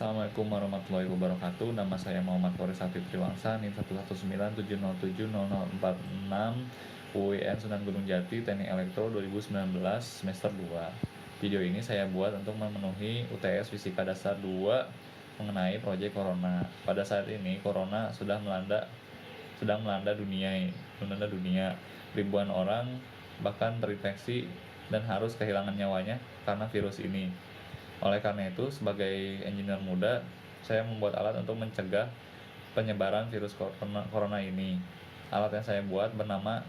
Assalamualaikum warahmatullahi wabarakatuh. Nama saya Muhammad Faris Hafid Triwangsa, NIM 11970700646, UIN Sunan Gunung Jati, Teknik Elektro 2019, semester 2. Video ini saya buat untuk memenuhi UTS Fisika Dasar 2 mengenai proyek Corona. Pada saat ini, Corona sedang melanda dunia. Ribuan orang bahkan terinfeksi dan harus kehilangan nyawanya karena virus ini. Oleh karena itu, sebagai engineer muda, saya membuat alat untuk mencegah penyebaran virus corona ini. Alat yang saya buat bernama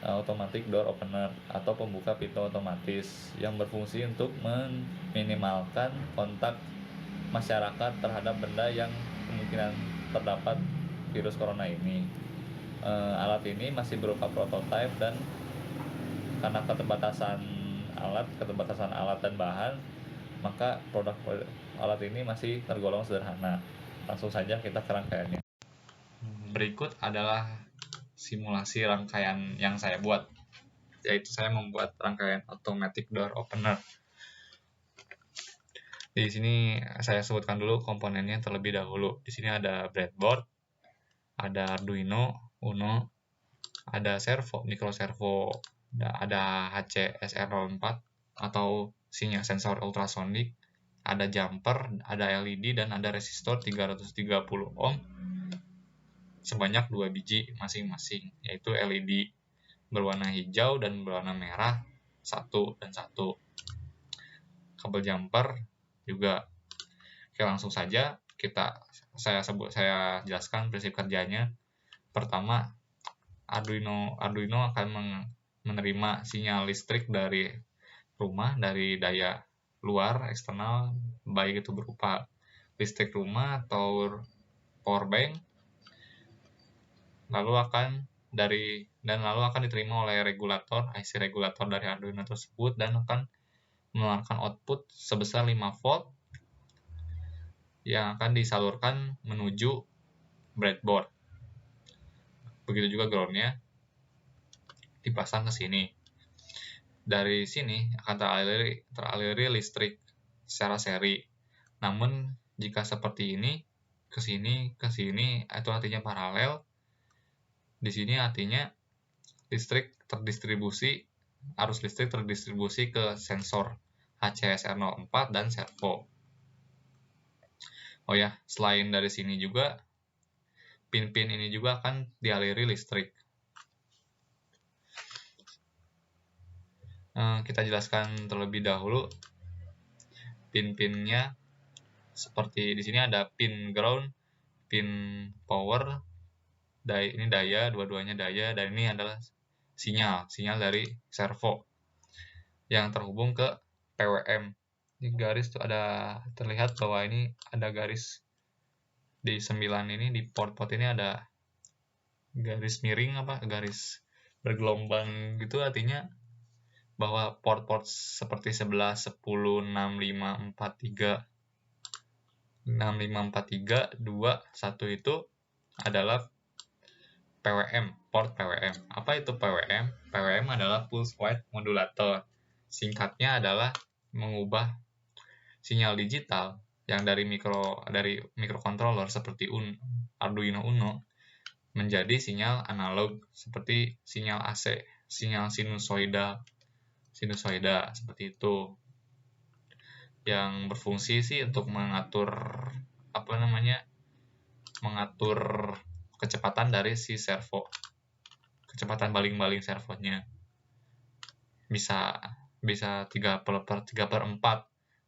automatic door opener atau pembuka pintu otomatis yang berfungsi untuk meminimalkan kontak masyarakat terhadap benda yang kemungkinan terdapat virus corona ini. Alat ini masih berupa prototipe dan karena keterbatasan alat dan bahan, maka produk alat ini masih tergolong sederhana. Langsung saja kita ke rangkaiannya. Berikut adalah simulasi rangkaian yang saya buat, yaitu saya membuat rangkaian automatic door opener. Di sini saya sebutkan dulu komponennya terlebih dahulu. Di sini ada breadboard, ada Arduino Uno, ada micro servo, ada HC-SR04 atau sinyal sensor ultrasonic, ada jumper, ada LED, dan ada resistor 330 ohm sebanyak 2 biji masing-masing, yaitu LED berwarna hijau dan berwarna merah 1 dan 1. Kabel jumper juga. Oke, langsung saja saya jelaskan prinsip kerjanya. Pertama, Arduino akan menerima sinyal listrik dari rumah, dari daya luar eksternal, baik itu berupa listrik rumah atau power bank, lalu akan diterima oleh IC regulator dari Arduino tersebut, dan akan mengeluarkan output sebesar 5 volt yang akan disalurkan menuju breadboard. Begitu juga groundnya dipasang ke sini. Dari sini akan teraliri listrik secara seri. Namun jika seperti ini, ke sini itu artinya paralel. Di sini artinya arus listrik terdistribusi ke sensor HC-SR04 dan servo. Oh ya, selain dari sini juga, pin-pin ini juga akan dialiri listrik. Kita jelaskan terlebih dahulu pin-pinnya. Seperti di sini ada pin ground, pin power, ini daya, dua-duanya daya, dan ini adalah sinyal dari servo yang terhubung ke PWM. Ini garis tuh terlihat bahwa ini ada garis di 9 ini, di port ini ada garis miring, garis bergelombang gitu, artinya bahwa port seperti 11, 10, 6, 5, 4, 3, 2, 1 itu adalah PWM, port PWM. Apa itu PWM? PWM adalah pulse width modulator. Singkatnya adalah mengubah sinyal digital yang dari microcontroller seperti Arduino Uno menjadi sinyal analog seperti sinyal AC, sinyal sinusoida seperti itu, yang berfungsi sih untuk mengatur kecepatan dari si servo, kecepatan baling-baling servonya bisa 3/4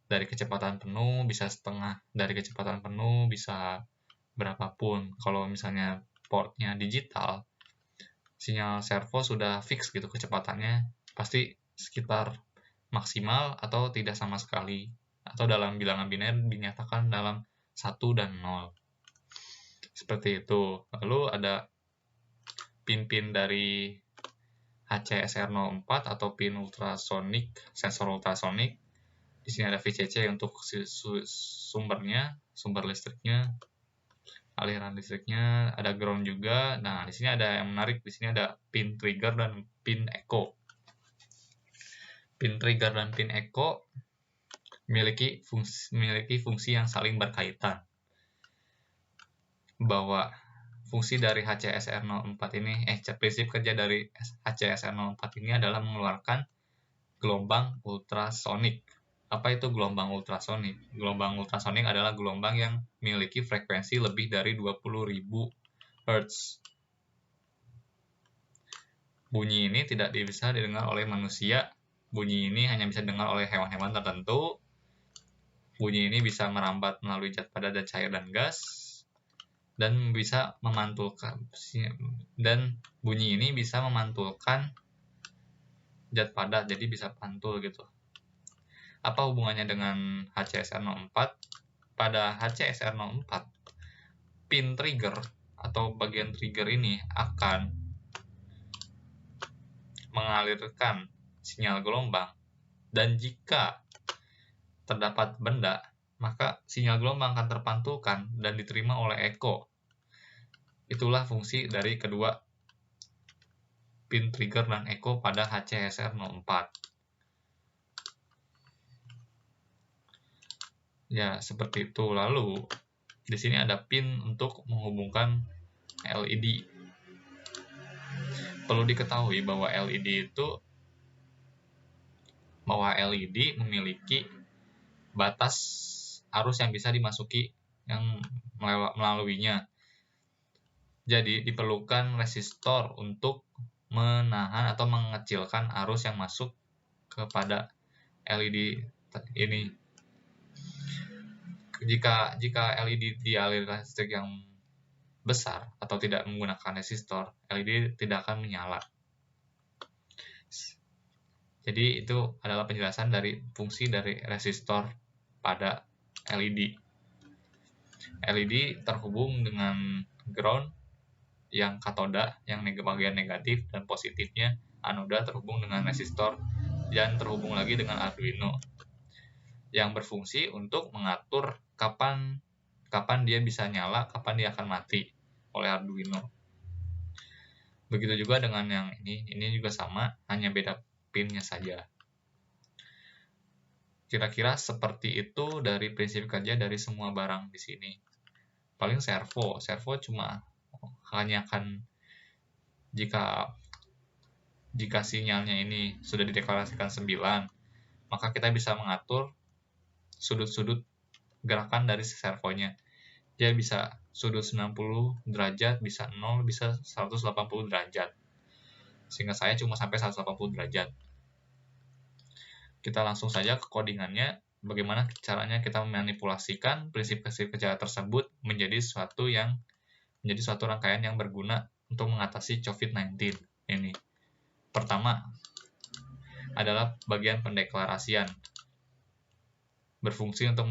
dari kecepatan penuh, bisa setengah dari kecepatan penuh, bisa berapapun. Kalau misalnya portnya digital, sinyal servo sudah fix gitu kecepatannya, pasti sekitar maksimal atau tidak sama sekali, atau dalam bilangan biner dinyatakan dalam 1 dan 0. Seperti itu. Lalu ada pin-pin dari HC-SR04 atau pin ultrasonic, sensor ultrasonic. Di sini ada VCC untuk sumber listriknya, aliran listriknya, ada ground juga. Nah, di sini ada yang menarik, di sini ada pin trigger dan pin echo. Pin trigger dan pin echo memiliki fungsi yang saling berkaitan. Bahwa fungsi dari HCSR04 ini, prinsip kerja dari HCSR04 ini adalah mengeluarkan gelombang ultrasonik. Apa itu gelombang ultrasonik? Gelombang ultrasonik adalah gelombang yang memiliki frekuensi lebih dari 20.000 Hz. Bunyi ini tidak bisa didengar oleh manusia. Bunyi ini hanya bisa didengar oleh hewan-hewan tertentu. Bunyi ini bisa merambat melalui zat padat dan cair dan gas, dan bisa memantulkan, dan bunyi ini bisa memantulkan zat padat, jadi bisa pantul gitu. Apa hubungannya dengan HCSR04? Pada HCSR04, pin trigger atau bagian trigger ini akan mengalirkan sinyal gelombang, dan jika terdapat benda, maka sinyal gelombang akan terpantulkan dan diterima oleh echo. Itulah fungsi dari kedua pin trigger dan echo pada HCSR04. Ya, seperti itu. Lalu di sini ada pin untuk menghubungkan LED. Perlu diketahui bahwa LED memiliki batas arus yang bisa dimasuki yang melaluinya. Jadi diperlukan resistor untuk menahan atau mengecilkan arus yang masuk kepada LED ini. Jika LED dialirkan listrik yang besar atau tidak menggunakan resistor, LED tidak akan menyala. Jadi itu adalah penjelasan dari fungsi dari resistor pada LED. LED terhubung dengan ground yang katoda, yang bagian negatif, dan positifnya anoda terhubung dengan resistor dan terhubung lagi dengan Arduino, yang berfungsi untuk mengatur kapan dia bisa nyala, kapan dia akan mati oleh Arduino. Begitu juga dengan yang ini juga sama, hanya beda pinnya saja. Kira-kira seperti itu dari prinsip kerja dari semua barang di sini. Paling servo cuma hanya akan jika sinyalnya ini sudah dideklarasikan 9, maka kita bisa mengatur sudut-sudut gerakan dari servonya. Dia bisa sudut 90 derajat, bisa 0, bisa 180 derajat. Sehingga saya cuma sampai 180 derajat. Kita langsung saja ke codingannya, bagaimana caranya kita memanipulasikan prinsip-prinsip kerja tersebut menjadi suatu rangkaian yang berguna untuk mengatasi COVID-19 ini. Pertama adalah bagian pendeklarasian. Berfungsi untuk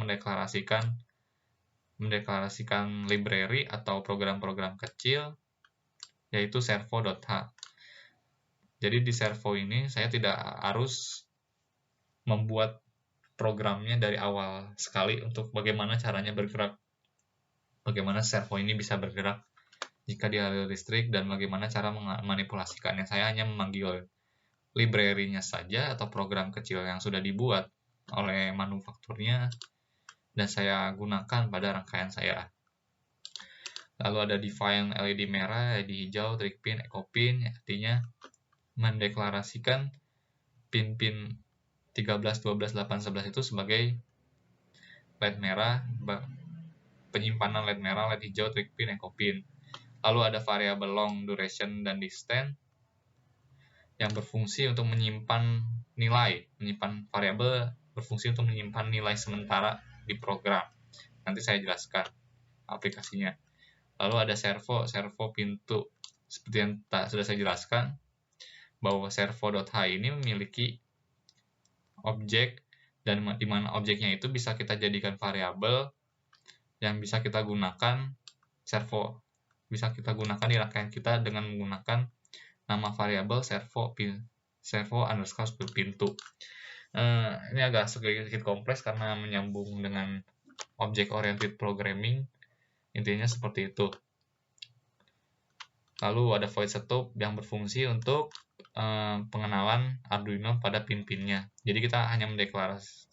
mendeklarasikan library atau program-program kecil, yaitu servo.h. Jadi di servo ini saya tidak harus membuat programnya dari awal sekali untuk bagaimana caranya bergerak, bagaimana servo ini bisa bergerak jika dialiri listrik, dan bagaimana cara memanipulasikannya. Saya hanya memanggil library-nya saja atau program kecil yang sudah dibuat oleh manufakturnya, dan saya gunakan pada rangkaian saya. Lalu ada define LED merah, LED hijau, trig pin, echo pin, artinya mendeklarasikan pin-pin 13, 12, 8, 11 itu sebagai LED merah, penyimpanan LED merah, LED hijau, trig pin, echo pin. Lalu ada variabel long, duration, dan distance yang berfungsi untuk menyimpan variabel berfungsi untuk menyimpan nilai sementara di program. Nanti saya jelaskan aplikasinya. Lalu ada servo pintu. Seperti yang sudah saya jelaskan, bahwa servo.h ini memiliki objek, dan di mana objeknya itu bisa kita jadikan variabel yang bisa kita gunakan bisa kita gunakan di rangkaian kita dengan menggunakan nama variabel servo underscore pintu. Ini agak sedikit kompleks karena menyambung dengan object oriented programming. Intinya seperti itu. Lalu ada void setup yang berfungsi untuk pengenalan Arduino pada pin-pinnya. Jadi kita hanya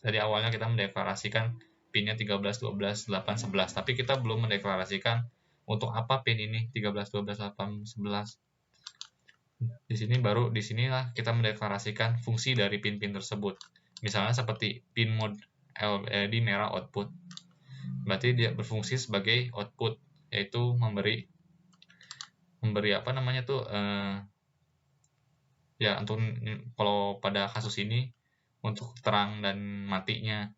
dari awalnya kita mendeklarasikan pinnya 13, 12, 8, 11, tapi kita belum mendeklarasikan untuk apa pin ini 13, 12, 8, 11. Di sinilah kita mendeklarasikan fungsi dari pin-pin tersebut. Misalnya seperti pin mode LED merah output. Berarti dia berfungsi sebagai output, yaitu memberi apa namanya tuh ya untuk kalau pada kasus ini untuk terang dan matinya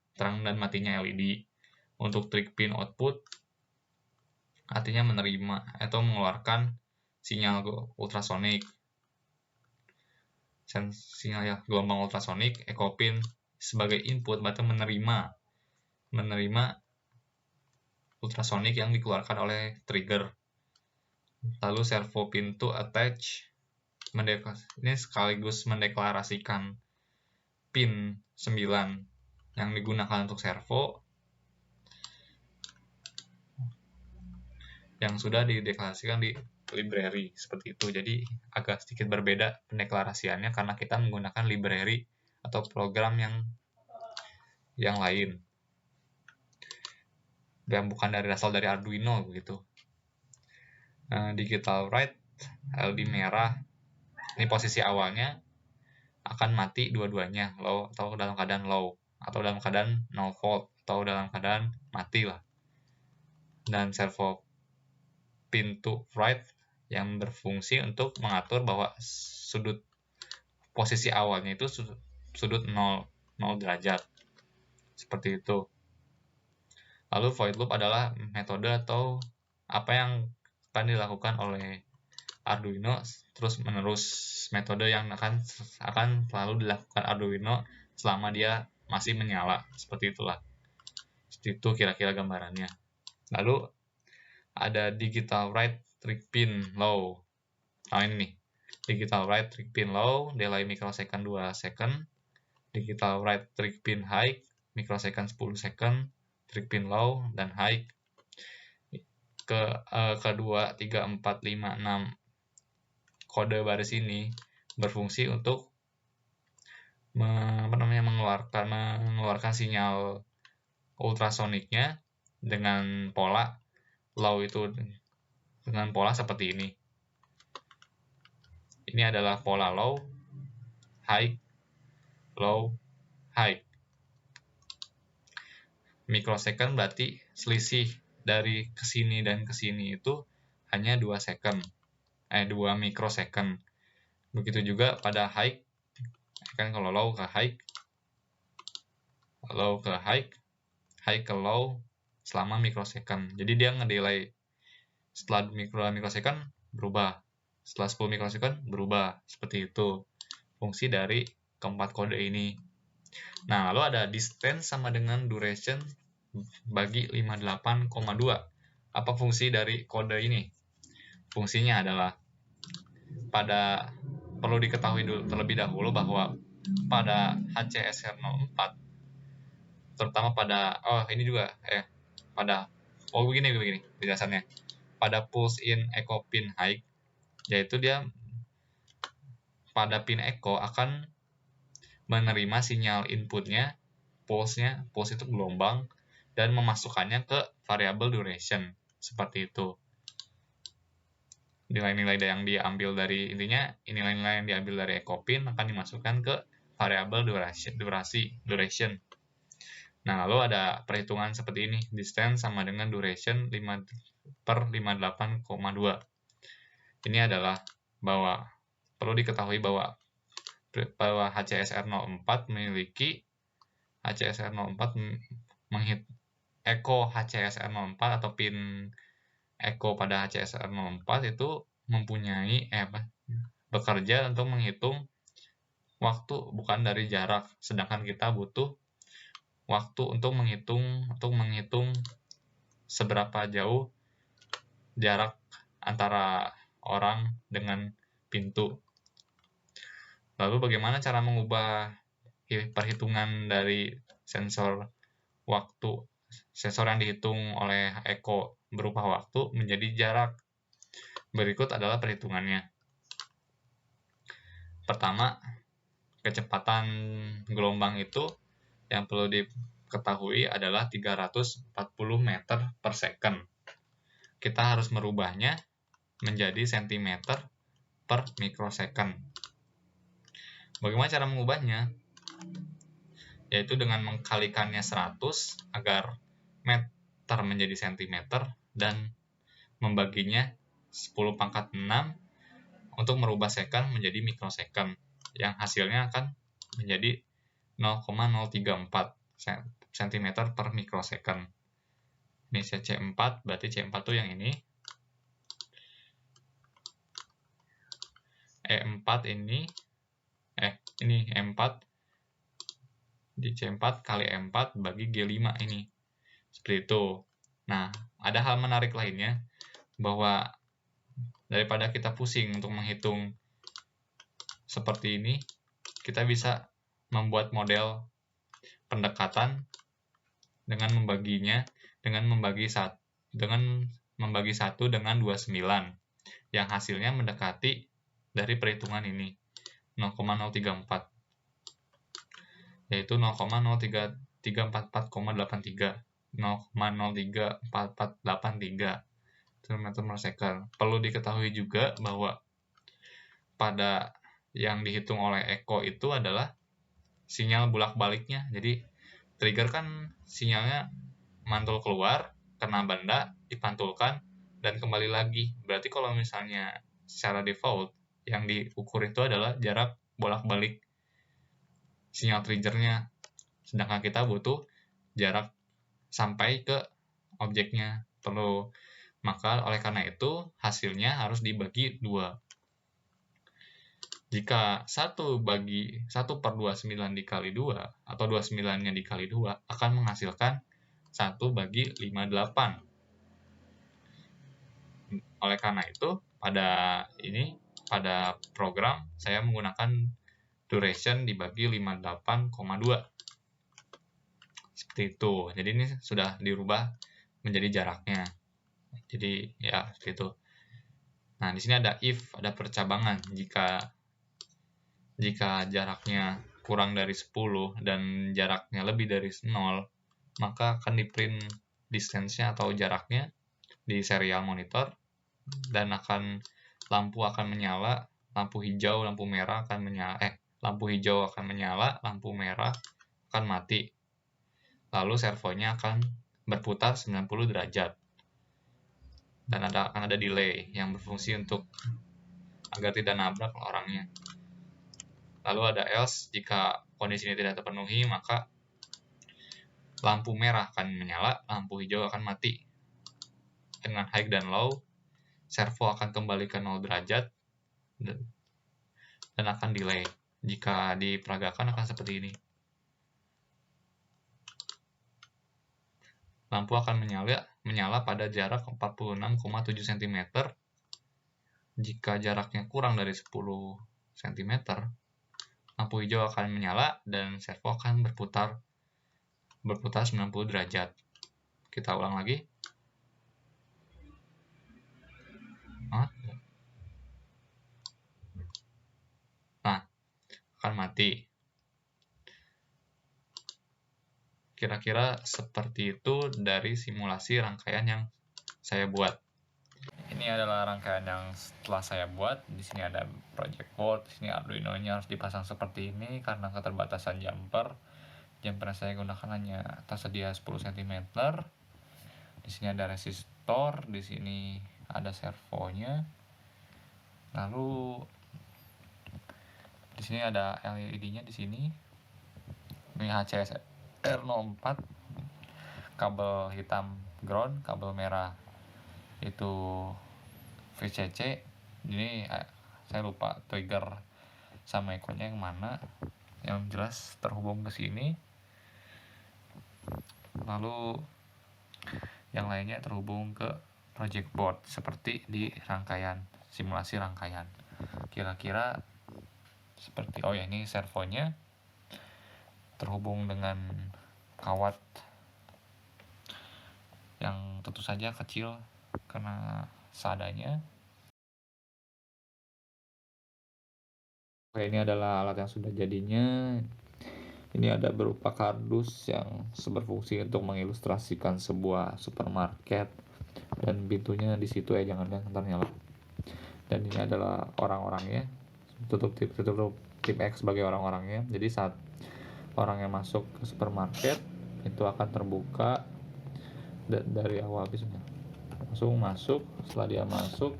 LED. Untuk trig pin output artinya menerima atau mengeluarkan sinyal ultrasonik. Sinyal ya gelombang ultrasonik. Echo pin sebagai input berarti menerima ultrasonik yang dikeluarkan oleh trigger. Lalu servo pin to attach ini sekaligus mendeklarasikan pin 9 yang digunakan untuk servo yang sudah dideklarasikan di library seperti itu. Jadi agak sedikit berbeda pendeklarasiannya karena kita menggunakan library atau program yang lain yang bukan asal dari Arduino begitu. Digital write LED merah ini posisi awalnya akan mati dua-duanya, low atau dalam keadaan low atau dalam keadaan 0 volt atau dalam keadaan mati lah. Dan servo pin to write yang berfungsi untuk mengatur bahwa sudut posisi awalnya itu sudut 0 derajat seperti itu. Lalu void loop adalah metode atau apa yang akan dilakukan oleh Arduino terus menerus, metode yang akan selalu dilakukan Arduino selama dia masih menyala, seperti itulah. Seperti itu kira-kira gambarannya. Lalu ada digital write trig pin low. Nah ini nih, digital write trig pin low, delay mikrosecond 2 second, digital write trig pin high, mikrosecond 10 second, trig pin low dan high. Kedua, 3, 4, 5, 6 kode baris ini berfungsi untuk mengeluarkan sinyal ultrasoniknya dengan pola low itu dengan pola seperti ini. Ini adalah pola low, high, low, high. Mikrosecond berarti selisih dari kesini dan kesini itu hanya 2 mikrosecond. Begitu juga pada high, kan kalau low ke high, low ke high, high ke low selama mikrosecond. Jadi dia ngedelay setelah mikrosecond berubah, setelah 10 mikrosecond berubah, seperti itu fungsi dari keempat kode ini. Nah, lalu ada distance sama dengan duration bagi 58,2. Apa fungsi dari kode ini? Fungsinya adalah perlu diketahui terlebih dahulu bahwa pada HCSR04 terutama begini penjelasannya. Pada pulse in echo pin high, yaitu dia pada pin echo akan menerima sinyal inputnya, pulse itu gelombang, dan memasukkannya ke variabel duration, seperti itu. Nilai-nilai yang diambil dari echo pin akan dimasukkan ke variabel duration. Nah, lalu ada perhitungan seperti ini, distance sama dengan duration 5/58,2. Ini adalah perlu diketahui bahwa HCSR04 memiliki echo HCSR04 atau pin echo pada HCSR04 itu mempunyai bekerja untuk menghitung waktu bukan dari jarak, sedangkan kita butuh waktu untuk menghitung seberapa jauh jarak antara orang dengan pintu. Lalu bagaimana cara mengubah perhitungan dari sensor yang dihitung oleh echo berupa waktu menjadi jarak? Berikut adalah perhitungannya. Pertama, kecepatan gelombang itu yang perlu diketahui adalah 340 meter per second. Kita harus merubahnya menjadi sentimeter per mikrosecond. Bagaimana cara mengubahnya? Yaitu dengan mengkalikannya 100 agar meter menjadi sentimeter dan membaginya 10 pangkat 6 untuk merubah second menjadi mikrosecond, yang hasilnya akan menjadi 0,034 cm per mikrosecond. Ini C4, berarti C4 itu yang ini. E4 ini E4 di C4 kali E4 bagi G5 ini. Seperti itu. Nah, ada hal menarik lainnya, bahwa daripada kita pusing untuk menghitung seperti ini, kita bisa membuat model pendekatan dengan membaginya dengan membagi 1 dengan 29, yang hasilnya mendekati dari perhitungan ini 0,034, yaitu 0,03344,83 0,03483 cm per second. Perlu diketahui juga bahwa pada yang dihitung oleh Eko itu adalah sinyal bolak-baliknya. Jadi trigger kan sinyalnya mantul keluar, kena benda, dipantulkan, dan kembali lagi. Berarti kalau misalnya secara default yang diukur itu adalah jarak bolak-balik sinyal triggernya, sedangkan kita butuh jarak sampai ke objeknya. Maka oleh karena itu hasilnya harus dibagi 2. Jika 1/29 dikali 2 atau 29-nya dikali 2 akan menghasilkan 1/58. Oleh karena itu, pada program saya menggunakan duration dibagi 58,2. Seperti itu. Jadi ini sudah dirubah menjadi jaraknya. Jadi ya seperti itu. Nah, di sini ada if, ada percabangan. Jika jaraknya kurang dari 10 dan jaraknya lebih dari 0, maka akan di-print distance-nya atau jaraknya di serial monitor, dan lampu akan menyala, lampu hijau, lampu merah akan menyala, lampu hijau akan menyala, lampu merah akan mati. Lalu servonya akan berputar 90 derajat. Dan akan ada delay yang berfungsi agar tidak nabrak orangnya. Lalu ada else, jika kondisi ini tidak terpenuhi, maka lampu merah akan menyala, lampu hijau akan mati. Dengan high dan low, servo akan kembali ke 0 derajat dan akan delay. Jika diperagakan akan seperti ini. Lampu akan menyala pada jarak 46,7 cm. Jika jaraknya kurang dari 10 cm, lampu hijau akan menyala dan servo akan berputar 90 derajat. Kita ulang lagi. Nah, akan mati. Kira-kira seperti itu dari simulasi rangkaian yang saya buat. Ini adalah rangkaian yang setelah saya buat. Di sini ada project board, di sini Arduino-nya harus dipasang seperti ini karena keterbatasan jumper. Jumper yang saya gunakan hanya tersedia 10 cm. Di sini ada resistor, di sini ada servonya. Lalu di sini ada LED-nya di sini. Ini HCSR04, kabel hitam ground, kabel merah itu VCC. Ini saya lupa trigger sama ikonnya yang mana, yang jelas terhubung ke sini. Lalu yang lainnya terhubung ke project board seperti di simulasi rangkaian. Kira-kira seperti ini servonya terhubung dengan kawat yang tentu saja kecil karena seadanya. Oke, ini adalah alat yang sudah jadinya. Ini ada berupa kardus yang berfungsi untuk mengilustrasikan sebuah supermarket, dan pintunya di situ ya, jangan ntar nyala. Dan ini adalah orang-orangnya, tutup tip X sebagai orang-orangnya. Jadi saat orang yang masuk ke supermarket itu akan terbuka dari awal habisnya, langsung masuk. Setelah dia masuk,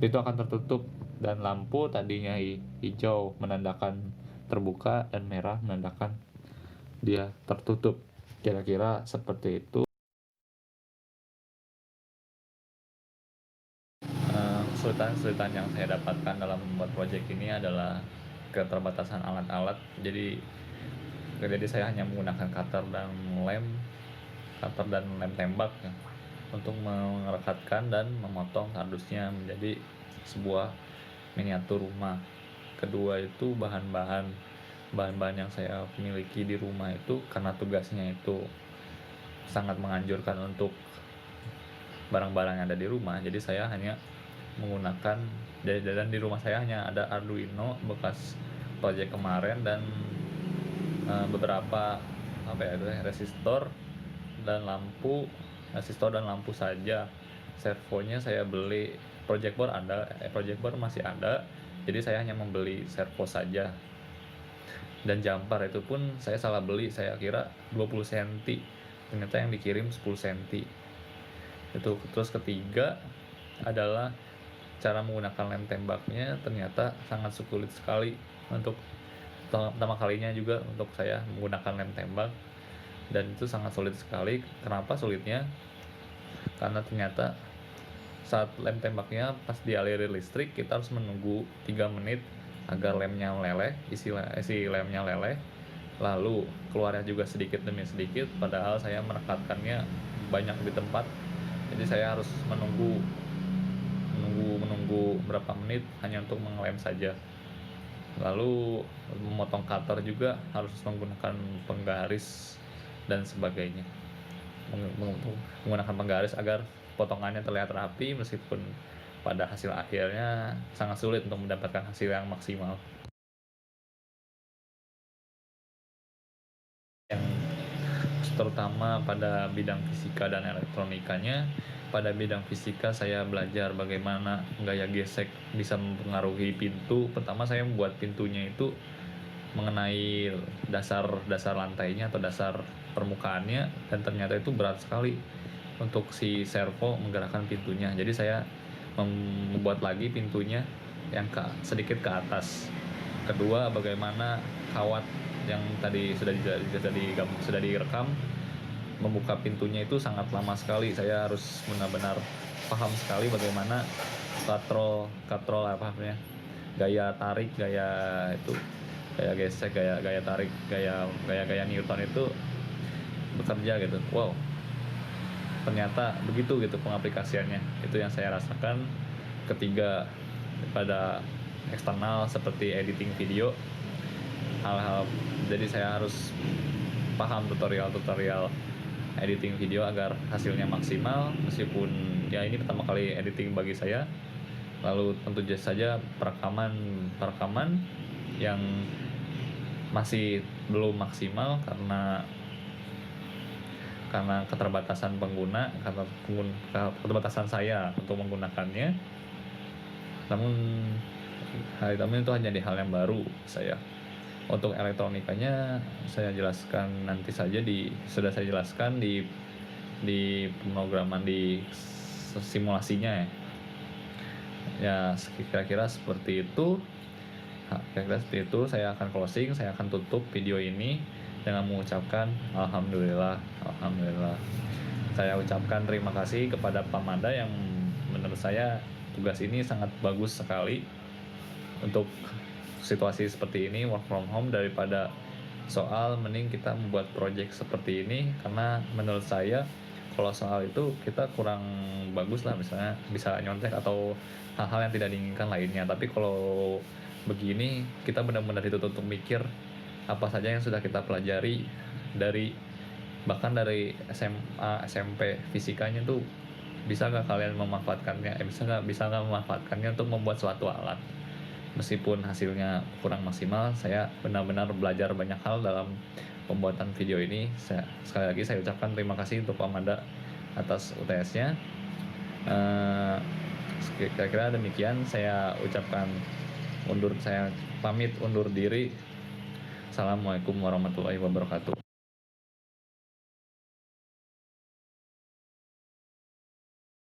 itu akan tertutup, dan lampu tadinya hijau menandakan terbuka dan merah menandakan dia tertutup. Kira-kira seperti itu. Kesulitan yang saya dapatkan dalam membuat proyek ini adalah keterbatasan alat-alat. Jadi saya hanya menggunakan cutter dan lem tembak ya, untuk merekatkan dan memotong kardusnya menjadi sebuah miniatur rumah. Kedua itu bahan-bahan yang saya miliki di rumah itu, karena tugasnya itu sangat menganjurkan untuk barang-barang yang ada di rumah, jadi saya hanya menggunakan, dan di rumah saya hanya ada Arduino bekas proyek kemarin, dan beberapa resistor dan lampu saja. Servonya saya beli, project board masih ada, jadi saya hanya membeli servo saja. Dan jumper itu pun saya salah beli, saya kira 20 cm, ternyata yang dikirim 10 cm. Itu. Terus ketiga adalah cara menggunakan lem tembaknya, ternyata sangat sulit sekali untuk pertama kalinya juga untuk saya menggunakan lem tembak, dan itu sangat sulit sekali. Kenapa sulitnya? Karena ternyata saat lem tembaknya pas dialiri listrik, kita harus menunggu 3 menit agar lemnya meleleh, isi lemnya meleleh, lalu keluarnya juga sedikit demi sedikit, padahal saya merekatkannya banyak di tempat. Jadi saya harus menunggu berapa menit hanya untuk mengelem saja. Lalu memotong cutter juga harus menggunakan penggaris dan sebagainya, menggunakan penggaris agar potongannya terlihat rapi, meskipun pada hasil akhirnya sangat sulit untuk mendapatkan hasil yang maksimal. Yang terutama pada bidang fisika dan elektronikanya. Pada bidang fisika saya belajar bagaimana gaya gesek bisa mempengaruhi pintu. Pertama saya membuat pintunya itu mengenai dasar lantainya atau dasar permukaannya, dan ternyata itu berat sekali untuk si servo menggerakkan pintunya. Jadi saya membuat lagi pintunya yang sedikit ke atas. Kedua, bagaimana kawat yang tadi sudah direkam membuka pintunya itu sangat lama sekali. Saya harus benar-benar paham sekali bagaimana gaya tarik, gaya gesek, gaya tarik, gaya Newton itu bekerja gitu. Wow, ternyata begitu gitu pengaplikasiannya. Itu yang saya rasakan. Ketiga, pada eksternal seperti editing video, hal-hal, jadi saya harus paham tutorial editing video agar hasilnya maksimal, meskipun ya ini pertama kali editing bagi saya. Lalu tentu saja perekaman yang masih belum maksimal karena keterbatasan pengguna, keterbatasan saya untuk menggunakannya. Namun itu hanya di hal yang baru saya. Untuk elektronikanya saya jelaskan nanti saja, sudah saya jelaskan di pemrograman, di simulasinya ya. Kira-kira seperti itu. Saya akan closing, saya akan tutup video ini dengan mengucapkan alhamdulillah. Saya ucapkan terima kasih kepada Pak Mada yang menurut saya tugas ini sangat bagus sekali untuk situasi seperti ini, work from home, daripada soal mending kita membuat project seperti ini. Karena menurut saya kalau soal itu kita kurang bagus lah, misalnya bisa nyontek atau hal-hal yang tidak diinginkan lainnya. Tapi kalau begini kita benar-benar dituntut untuk mikir apa saja yang sudah kita pelajari bahkan dari SMA, SMP fisikanya tuh bisa nggak kalian memanfaatkannya, bisa nggak memanfaatkannya untuk membuat suatu alat. Meskipun hasilnya kurang maksimal, saya benar-benar belajar banyak hal dalam pembuatan video ini. Sekali lagi saya ucapkan terima kasih untuk Pak Manda atas UTS-nya. Kira-kira demikian saya ucapkan saya pamit undur diri. Assalamualaikum warahmatullahi wabarakatuh.